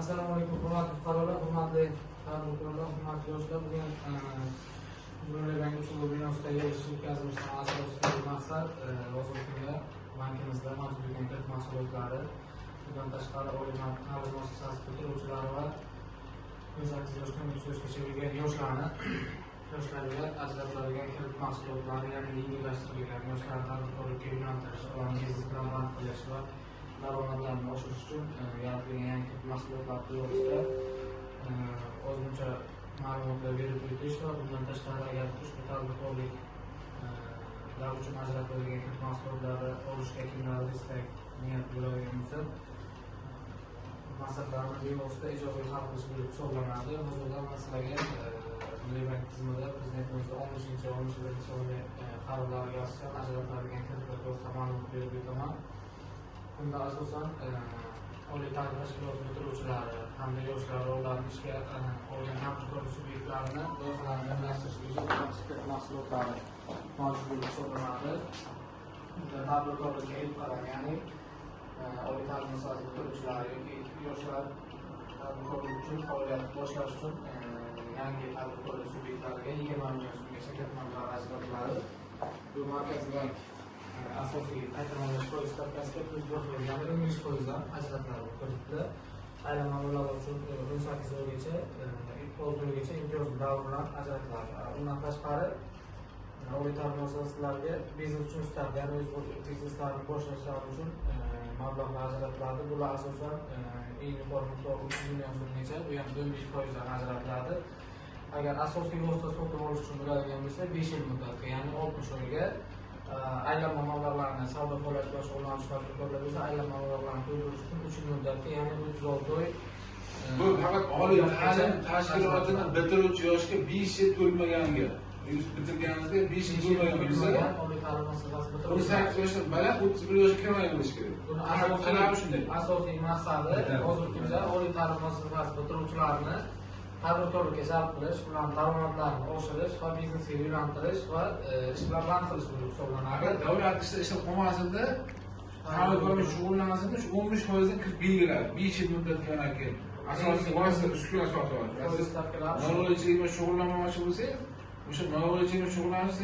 Assalomu alaykum, hurmatli fuqarolar, hurmatli tadbirkorlar, hurmatli yoshlar. Bugun Milliy bank ushbu binosidagi ish o'tkazishdan asosiy maqsad hozirgi kunda bankimizda mavjud bo'lgan kredit mahsulotlari, bundan tashqari oliy ta'lim muassasasi bitiruvchilari va 18 yoshdan 30 yoshgacha bo'lgan yoshlarga ajratiladigan kredit mahsulotlari, ya'ni yengillashtirilgan yoshlarni tadbirkorlikka yo'naltirish, ularni biznes bilan band qilish va daromadlarini oshirish uchun yaratilgan yangi kredit mahsulotlar to'g'risida ozmuncha ma'lumotlar berib o'tish va bundan tashqari agar ushbu tadbirkorliklar uchun ajratiladigan kredit mahsulotlarni olishga kimlardir istak niyat bo'ladigan bo'lsa, maqsadlarni bevosita ijobiy hal qilish bo'lib hisoblanadi. Hozirda masalaga Milliy bank tizimida Prezidentimizning 10-11 sonli qarorlariga asosan ajratiladigan kreditlar to'g'risida ma'lumot berib o'taman. Bunda asosan oliy ta'lim tashkiloti bitiruvchilari hamda yoshlar va ularni ishga olgan hamkorlik subyektlarini loyihalarni birlashtirish bo'yicha kredit mahsulotlari mavjud bo'lib hisoblanadi. Bunda tadbirkorlikka ilk qadam, ya'ni oliy ta'lim muassasasi bitiruvchilari yoki yoshlar tadbirkorlik uchun faoliyat boshlash uchun yangi tadbirkorlik subyektlariga 20 million so'mgacha kredit mablag'i ajratiladi. Bu Markaziy bank asosiy qaytarmalash foiz stavkasiga +1%, ya'ni 15% ajratiladi kreditda. Aylanma mablag'lar uchun 18 oygacha, 6 oygacha imtiyozli davr bilan ajratiladi. Undan tashqari oliy ta'lim muassasalariga biznes uchun start, ya'ni o'z bizneslarini boshlashlari uchun mablag'lar ajratiladi. Bular asosan eng yuqori miqdor 3 million so'mgacha, bu ham 15% dan ajratiladi. Agar asosiy vosita sotib olish uchun bo'ladigan bo'lsa 5 yil muddatga, ya'ni 60 oyga aylanma mablag'larni savdo faoliyatiga shug'ullanish tadbirkorlar bo'lsa, aylanma mablag'larni to'ldirish uchun 3 yil muddatga, ya'ni 36 oy. Bu faqat oliy ta'lim tashkilotini bitiruvchi yoshga 5 yil to'lmaganiga, bitirganingizda 5 yil to'lmagan bo'lsa, oliy ta'lim muassasasi 18 yoshdan baland 31 yoshga kirmay bo'lishi kerak. Buni shunday. asosiy maqsadi hozirgi kunda oliy ta'lim muassasasi bitiruvchilarini tadbirkorlikka jalb qilish, ularning daromadlarini oshirish va biznesga yo'naltirish va ish bilan band qilish bo'lib hisoblanadi. Agar davlat ishlab qolmasinda, tadbirkorlik shug'ullansinda, shu 15% dan kirib belgiladi. 5 yil muddatga yo'nalgan asosiy vosita uskuna sotib oladi. Siz noloyichilik bilan shug'ullanmoqchi bo'lsangiz, o'sha noloyichilik bilan shug'ullanishda